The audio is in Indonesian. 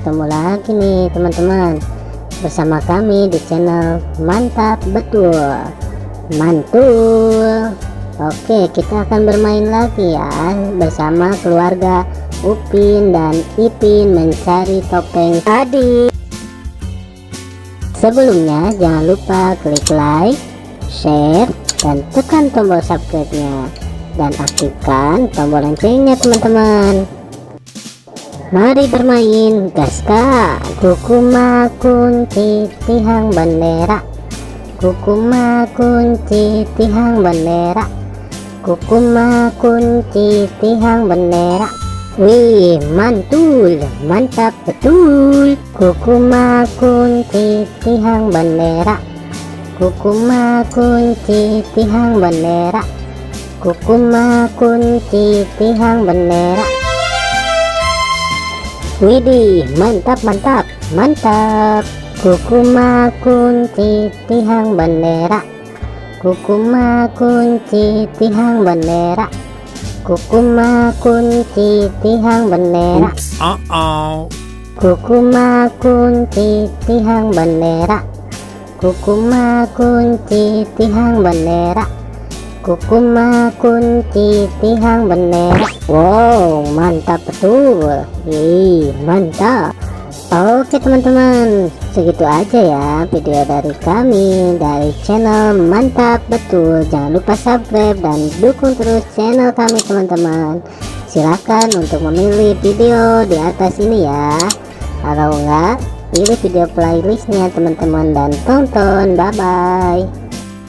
ketemu lagi nih teman-teman bersama kami di channel Mantap Betul Mantul. Oke, kita akan bermain lagi ya bersama keluarga Upin dan Ipin mencari topeng tadi. Sebelumnya jangan lupa klik like, share, dan tekan tombol subscribe-nya dan aktifkan tombol loncengnya teman-teman. Mari bermain, gaska. Kukuma kunci tihang bendera, kukuma kunci tihang bendera, kukuma kunci tihang bendera. Wih, mantul, mantap betul. Kukuma kunci tihang bendera, kukuma kunci tihang bendera, kukuma kunci tihang bendera. Widih, mantap mantap mantap. Kukuma kunci tihang bendera, kukuma kunci tihang bendera, kukuma kunci tihang bendera. Kukuma kunci tihang bendera, kukuma kunci tihang bendera, kukuma kunci tihang bendera. Wow, mantap betul. Mantap. Oke teman-teman, segitu aja ya video dari kami dari channel Mantap Betul. Jangan lupa subscribe dan dukung terus channel kami teman-teman. Silahkan untuk memilih video di atas ini ya. Kalau enggak, pilih video playlistnya teman-teman dan tonton. Bye bye.